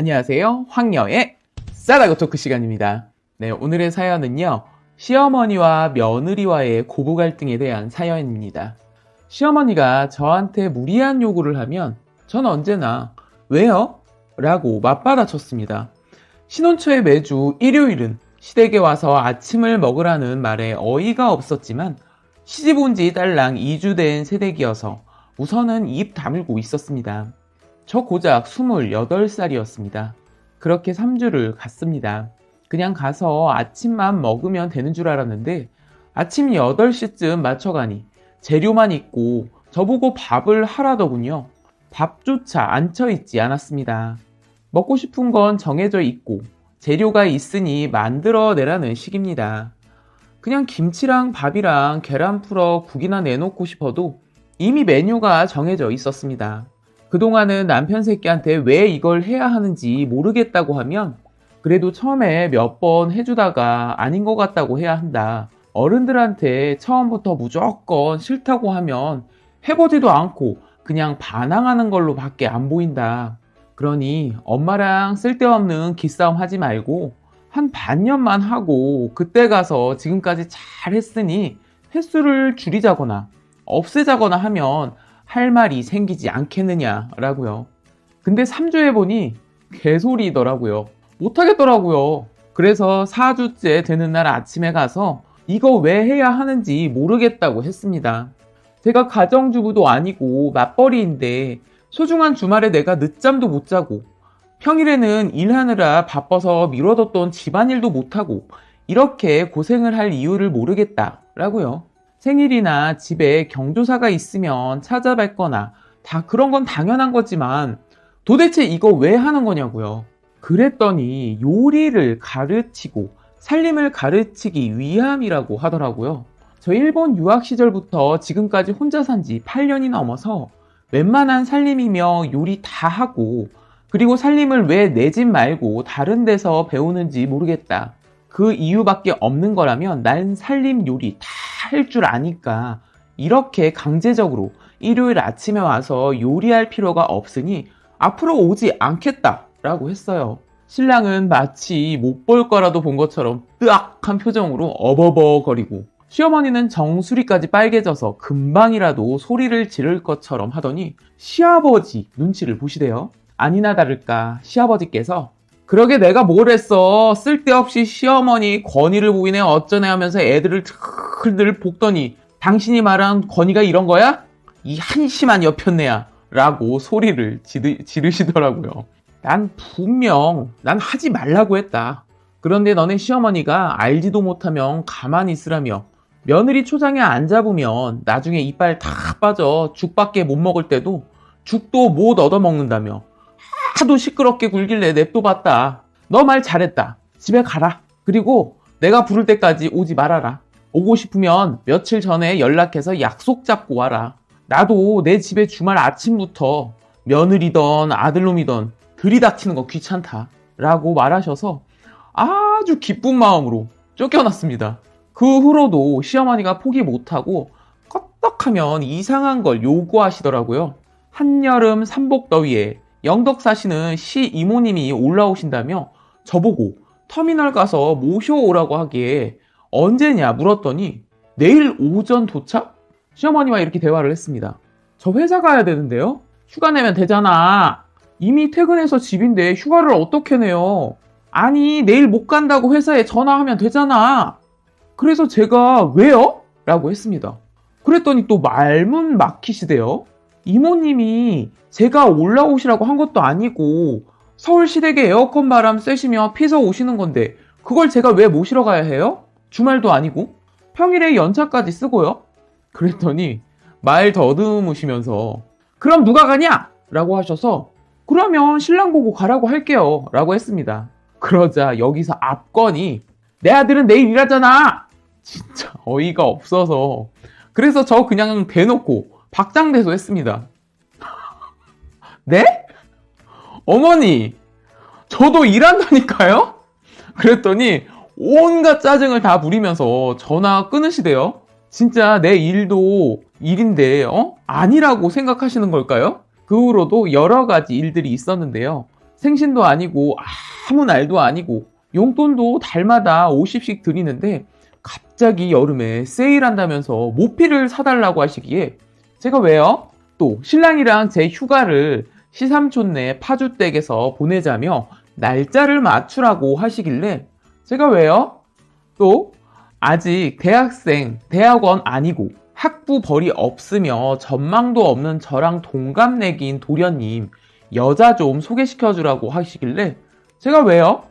안녕하세요. 황여의 싸다고 토크 시간입니다. 네, 오늘의 사연은요. 시어머니와 며느리와의 고부 갈등에 대한 사연입니다. 시어머니가 저한테 무리한 요구를 하면 전 언제나 왜요? 라고 맞받아쳤습니다. 신혼 초에 매주 일요일은 시댁에 와서 아침을 먹으라는 말에 어이가 없었지만 시집 온 지 딸랑 2주 된 새댁이어서 우선은 입 다물고 있었습니다. 저 고작 28살이었습니다. 그렇게 3주를 갔습니다. 그냥 가서 아침만 먹으면 되는 줄 알았는데 아침 8시쯤 맞춰가니 재료만 있고 저보고 밥을 하라더군요. 밥조차 안쳐있지 않았습니다. 먹고 싶은 건 정해져 있고 재료가 있으니 만들어내라는 식입니다. 그냥 김치랑 밥이랑 계란 풀어 국이나 내놓고 싶어도 이미 메뉴가 정해져 있었습니다. 그동안은 남편 새끼한테 왜 이걸 해야 하는지 모르겠다고 하면 그래도 처음에 몇 번 해주다가 아닌 것 같다고 해야 한다. 어른들한테 처음부터 무조건 싫다고 하면 해보지도 않고 그냥 반항하는 걸로 밖에 안 보인다. 그러니 엄마랑 쓸데없는 기싸움 하지 말고 한 반년만 하고 그때 가서 지금까지 잘 했으니 횟수를 줄이자거나 없애자거나 하면 할 말이 생기지 않겠느냐라고요. 근데 3주에 보니 개소리더라고요. 못하겠더라고요. 그래서 4주째 되는 날 아침에 가서 이거 왜 해야 하는지 모르겠다고 했습니다. 제가 가정주부도 아니고 맞벌이인데 소중한 주말에 내가 늦잠도 못 자고 평일에는 일하느라 바빠서 미뤄뒀던 집안일도 못하고 이렇게 고생을 할 이유를 모르겠다라고요. 생일이나 집에 경조사가 있으면 찾아뵙거나 다 그런 건 당연한 거지만 도대체 이거 왜 하는 거냐고요. 그랬더니 요리를 가르치고 살림을 가르치기 위함이라고 하더라고요. 저 일본 유학 시절부터 지금까지 혼자 산 지 8년이 넘어서 웬만한 살림이며 요리 다 하고 그리고 살림을 왜 내 집 말고 다른 데서 배우는지 모르겠다. 그 이유밖에 없는 거라면 난 살림 요리 다 할 줄 아니까 이렇게 강제적으로 일요일 아침에 와서 요리할 필요가 없으니 앞으로 오지 않겠다 라고 했어요. 신랑은 마치 못 볼 거라도 본 것처럼 뜨악한 표정으로 어버버거리고 시어머니는 정수리까지 빨개져서 금방이라도 소리를 지를 것처럼 하더니 시아버지 눈치를 보시대요. 아니나 다를까 시아버지께서 그러게 내가 뭘 했어. 쓸데없이 시어머니 권위를 보이네 어쩌네 하면서 애들을 늘 볶더니 당신이 말한 권위가 이런 거야? 이 한심한 여편네야 라고 소리를 지르시더라고요. 난 분명 난 하지 말라고 했다. 그런데 너네 시어머니가 알지도 못하면 가만히 있으라며 며느리 초장에 안 잡으면 나중에 이빨 다 빠져 죽밖에 못 먹을 때도 죽도 못 얻어먹는다며 하도 시끄럽게 굴길래 냅둬봤다. 너 말 잘했다. 집에 가라. 그리고 내가 부를 때까지 오지 말아라. 오고 싶으면 며칠 전에 연락해서 약속 잡고 와라. 나도 내 집에 주말 아침부터 며느리던 아들놈이던 들이닥치는 거 귀찮다. 라고 말하셔서 아주 기쁜 마음으로 쫓겨났습니다. 그 후로도 시어머니가 포기 못하고 껐떡하면 이상한 걸 요구하시더라고요. 한여름 삼복더위에 영덕 사시는 시 이모님이 올라오신다며 저보고 터미널 가서 모셔오라고 하기에 언제냐 물었더니 내일 오전 도착? 시어머니와 이렇게 대화를 했습니다. 저 회사 가야 되는데요? 휴가 내면 되잖아. 이미 퇴근해서 집인데 휴가를 어떻게 내요? 아니 내일 못 간다고 회사에 전화하면 되잖아. 그래서 제가 왜요? 라고 했습니다. 그랬더니 또 말문 막히시대요. 이모님이 제가 올라오시라고 한 것도 아니고 서울 시댁에 에어컨 바람 쐬시며 피서 오시는 건데 그걸 제가 왜 모시러 가야 해요? 주말도 아니고 평일에 연차까지 쓰고요. 그랬더니 말 더듬으시면서 그럼 누가 가냐? 라고 하셔서 그러면 신랑 보고 가라고 할게요 라고 했습니다. 그러자 여기서 압권이 내 아들은 내일 일하잖아. 진짜 어이가 없어서 그래서 저 그냥 대놓고 박장대소했습니다. 네? 어머니, 저도 일한다니까요? 그랬더니 온갖 짜증을 다 부리면서 전화 끊으시대요. 진짜 내 일도 일인데 아니라고 생각하시는 걸까요? 그 후로도 여러 가지 일들이 있었는데요. 생신도 아니고 아무 날도 아니고 용돈도 달마다 50씩 드리는데 갑자기 여름에 세일한다면서 모피를 사달라고 하시기에 제가 왜요? 또 신랑이랑 제 휴가를 시삼촌네 파주댁에서 보내자며 날짜를 맞추라고 하시길래 제가 왜요? 또 아직 대학생, 대학원 아니고 학부 벌이 없으며 전망도 없는 저랑 동갑내기인 도련님 여자 좀 소개시켜주라고 하시길래 제가 왜요?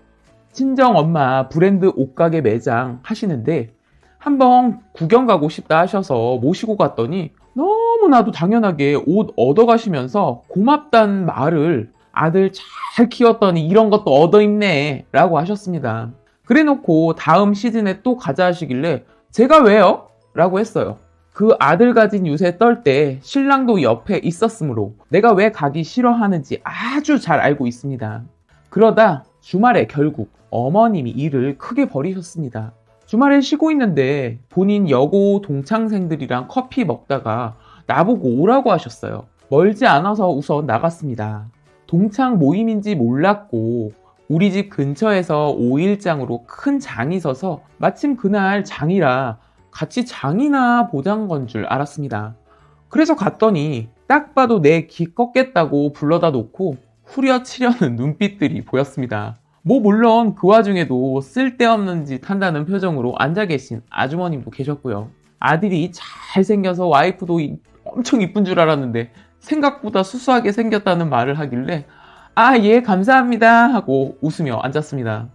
친정엄마 브랜드 옷가게 매장 하시는데 한번 구경 가고 싶다 하셔서 모시고 갔더니 너무나도 당연하게 옷 얻어가시면서 고맙단 말을 아들 잘 키웠더니 이런 것도 얻어입네 라고 하셨습니다. 그래놓고 다음 시즌에 또 가자 하시길래 제가 왜요? 라고 했어요. 그 아들 가진 유세 떨 때 신랑도 옆에 있었으므로 내가 왜 가기 싫어하는지 아주 잘 알고 있습니다. 그러다 주말에 결국 어머님이 일을 크게 벌이셨습니다. 주말에 쉬고 있는데 본인 여고 동창생들이랑 커피 먹다가 나보고 오라고 하셨어요. 멀지 않아서 우선 나갔습니다. 동창 모임인지 몰랐고 우리 집 근처에서 5일장으로 큰 장이 서서 마침 그날 장이라 같이 장이나 보잔 건 줄 알았습니다. 그래서 갔더니 딱 봐도 내 기 꺾겠다고 불러다 놓고 후려치려는 눈빛들이 보였습니다. 뭐 물론 그 와중에도 쓸데없는 짓 한다는 표정으로 앉아 계신 아주머님도 계셨고요. 아들이 잘생겨서 와이프도 엄청 이쁜 줄 알았는데 생각보다 수수하게 생겼다는 말을 하길래 예 감사합니다 하고 웃으며 앉았습니다.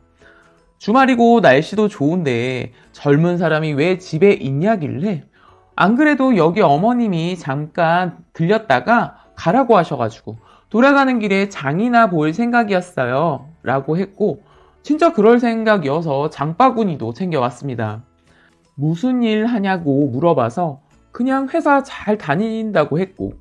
주말이고 날씨도 좋은데 젊은 사람이 왜 집에 있냐길래 안 그래도 여기 어머님이 잠깐 들렸다가 가라고 하셔가지고 돌아가는 길에 장이나 볼 생각이었어요 라고 했고 진짜 그럴 생각이어서 장바구니도 챙겨왔습니다. 무슨 일 하냐고 물어봐서 그냥 회사 잘 다닌다고 했고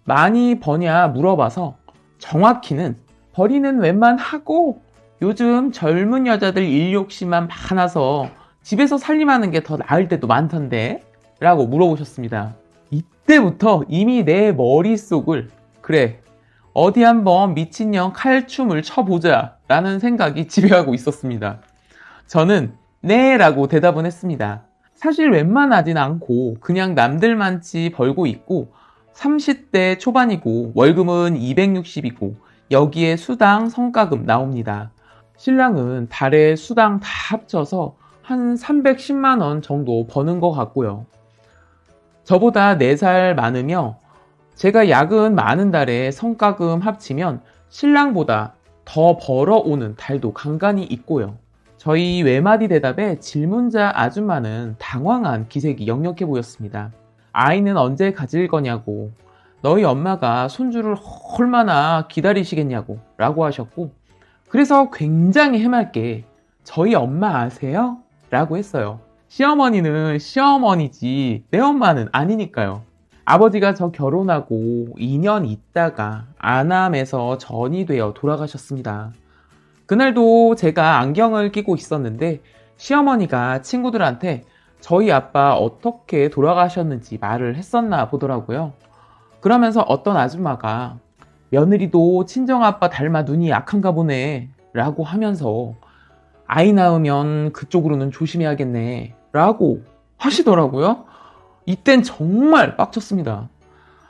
많이 버냐 물어봐서 정확히는 버리는 웬만하고 요즘 젊은 여자들 일 욕심만 많아서 집에서 살림하는 게 더 나을 때도 많던데 라고 물어보셨습니다. 이때부터 이미 내 머릿속을 그래 어디 한번 미친년 칼춤을 쳐보자 라는 생각이 지배하고 있었습니다. 저는 네 라고 대답은 했습니다. 사실 웬만하진 않고 그냥 남들만치 벌고 있고 30대 초반이고 월급은 260이고 여기에 수당 성과금 나옵니다. 신랑은 달에 수당 다 합쳐서 한 310만 원 정도 버는 것 같고요. 저보다 4살 많으며 제가 야근 많은 달에 성과금 합치면 신랑보다 더 벌어오는 달도 간간히 있고요. 저희 외마디 대답에 질문자 아줌마는 당황한 기색이 역력해 보였습니다. 아이는 언제 가질 거냐고, 너희 엄마가 손주를 얼마나 기다리시겠냐고 라고 하셨고 그래서 굉장히 해맑게 저희 엄마 아세요? 라고 했어요. 시어머니는 시어머니지 내 엄마는 아니니까요. 아버지가 저 결혼하고 2년 있다가 안암에서 전이 되어 돌아가셨습니다. 그날도 제가 안경을 끼고 있었는데 시어머니가 친구들한테 저희 아빠 어떻게 돌아가셨는지 말을 했었나 보더라고요. 그러면서 어떤 아줌마가 며느리도 친정아빠 닮아 눈이 약한가 보네 라고 하면서 아이 낳으면 그쪽으로는 조심해야겠네 라고 하시더라고요. 이땐 정말 빡쳤습니다.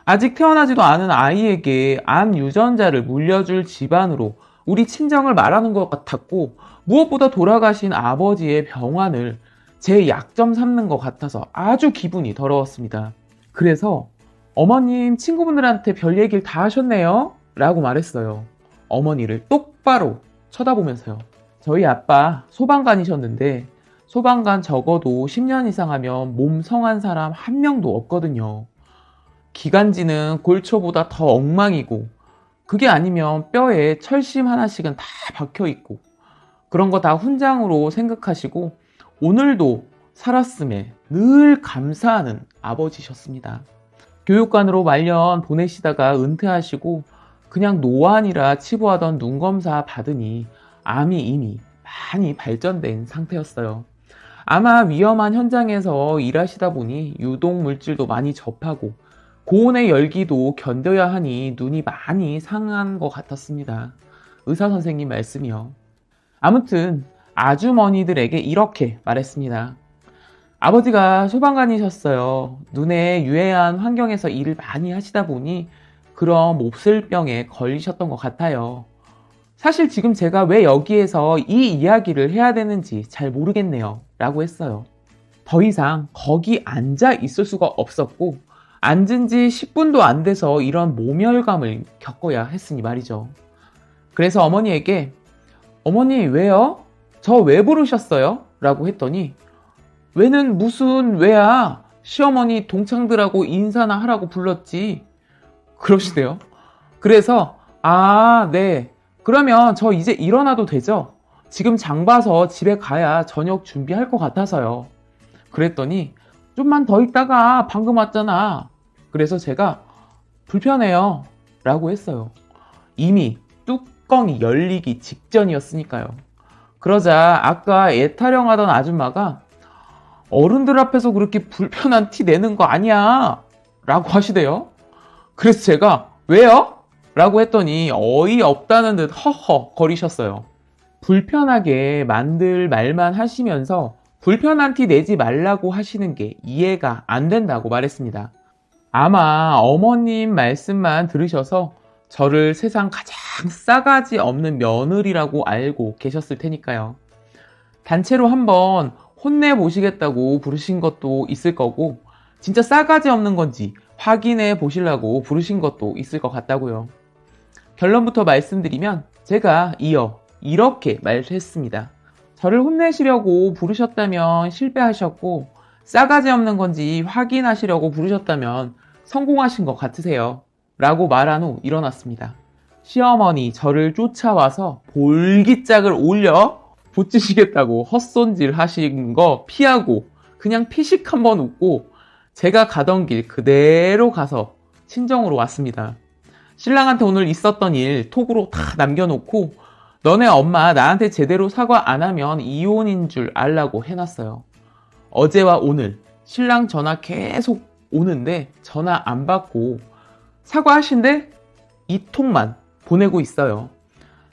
아직 태어나지도 않은 아이에게 암 유전자를 물려줄 집안으로 우리 친정을 말하는 것 같았고 무엇보다 돌아가신 아버지의 병환을 제 약점 삼는 것 같아서 아주 기분이 더러웠습니다. 그래서 어머님 친구분들한테 별 얘기를 다 하셨네요 라고 말했어요. 어머니를 똑바로 쳐다보면서요. 저희 아빠 소방관이셨는데 소방관 적어도 10년 이상 하면 몸 성한 사람 한 명도 없거든요. 기관지는 골초보다 더 엉망이고 그게 아니면 뼈에 철심 하나씩은 다 박혀있고 그런 거 다 훈장으로 생각하시고 오늘도 살았음에 늘 감사하는 아버지셨습니다. 교육관으로 말년 보내시다가 은퇴하시고 그냥 노안이라 치부하던 눈검사 받으니 암이 이미 많이 발전된 상태였어요. 아마 위험한 현장에서 일하시다 보니 유독 물질도 많이 접하고 고온의 열기도 견뎌야 하니 눈이 많이 상한 것 같았습니다. 의사 선생님 말씀이요. 아무튼 아주머니들에게 이렇게 말했습니다. 아버지가 소방관이셨어요. 눈에 유해한 환경에서 일을 많이 하시다 보니 그런 몹쓸병에 걸리셨던 것 같아요. 사실 지금 제가 왜 여기에서 이 이야기를 해야 되는지 잘 모르겠네요. 라고 했어요. 더 이상 거기 앉아 있을 수가 없었고 앉은 지 10분도 안 돼서 이런 모멸감을 겪어야 했으니 말이죠. 그래서 어머니에게 어머니 왜요? 저 왜 부르셨어요? 라고 했더니 왜는 무슨 왜야? 시어머니 동창들하고 인사나 하라고 불렀지. 그러시대요. 그래서 네. 그러면 저 이제 일어나도 되죠? 지금 장 봐서 집에 가야 저녁 준비할 것 같아서요. 그랬더니 좀만 더 있다가 방금 왔잖아. 그래서 제가 불편해요. 라고 했어요. 이미 뚜껑이 열리기 직전이었으니까요. 그러자 아까 애 타령하던 아줌마가 어른들 앞에서 그렇게 불편한 티 내는 거 아니야. 라고 하시대요. 그래서 제가 왜요? 라고 했더니 어이없다는 듯 허허 거리셨어요. 불편하게 만들 말만 하시면서 불편한 티 내지 말라고 하시는 게 이해가 안 된다고 말했습니다. 아마 어머님 말씀만 들으셔서 저를 세상 가장 싸가지 없는 며느리라고 알고 계셨을 테니까요. 단체로 한번 혼내보시겠다고 부르신 것도 있을 거고 진짜 싸가지 없는 건지 확인해 보시려고 부르신 것도 있을 것 같다고요. 결론부터 말씀드리면 제가 이어 이렇게 말했습니다. 저를 혼내시려고 부르셨다면 실패하셨고 싸가지 없는 건지 확인하시려고 부르셨다면 성공하신 것 같으세요. 라고 말한 후 일어났습니다. 시어머니 저를 쫓아와서 볼기짝을 올려 붙이시겠다고 헛손질 하신 거 피하고 그냥 피식 한번 웃고 제가 가던 길 그대로 가서 친정으로 왔습니다. 신랑한테 오늘 있었던 일 톡으로 다 남겨놓고 너네 엄마 나한테 제대로 사과 안 하면 이혼인 줄 알라고 해놨어요. 어제와 오늘 신랑 전화 계속 오는데 전화 안 받고 사과하신대 이 톡만 보내고 있어요.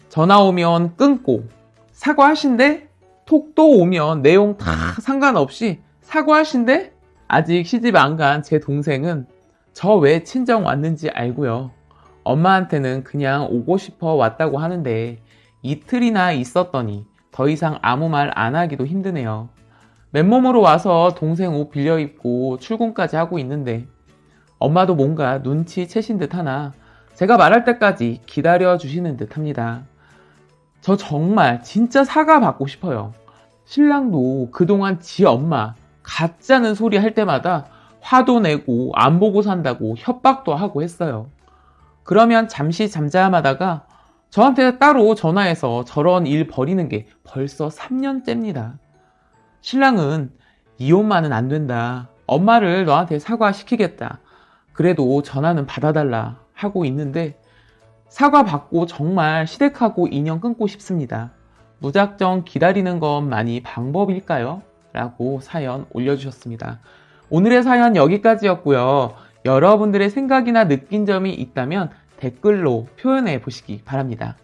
전화 오면 끊고 사과하신대 톡도 오면 내용 다 상관없이 사과하신대 아직 시집 안 간 제 동생은 저 왜 친정 왔는지 알고요. 엄마한테는 그냥 오고 싶어 왔다고 하는데 이틀이나 있었더니 더 이상 아무 말 안 하기도 힘드네요. 맨몸으로 와서 동생 옷 빌려 입고 출근까지 하고 있는데 엄마도 뭔가 눈치채신 듯 하나 제가 말할 때까지 기다려 주시는 듯 합니다. 저 정말 진짜 사과 받고 싶어요. 신랑도 그동안 지 엄마 가짜는 소리 할 때마다 화도 내고 안 보고 산다고 협박도 하고 했어요. 그러면 잠시 잠잠하다가 저한테 따로 전화해서 저런 일 벌이는 게 벌써 3년째입니다. 신랑은 이혼만은 안 된다. 엄마를 너한테 사과시키겠다. 그래도 전화는 받아달라 하고 있는데 사과 받고 정말 시댁하고 인연 끊고 싶습니다. 무작정 기다리는 것만이 방법일까요? 라고 사연 올려주셨습니다. 오늘의 사연 여기까지였고요. 여러분들의 생각이나 느낀 점이 있다면 댓글로 표현해 보시기 바랍니다.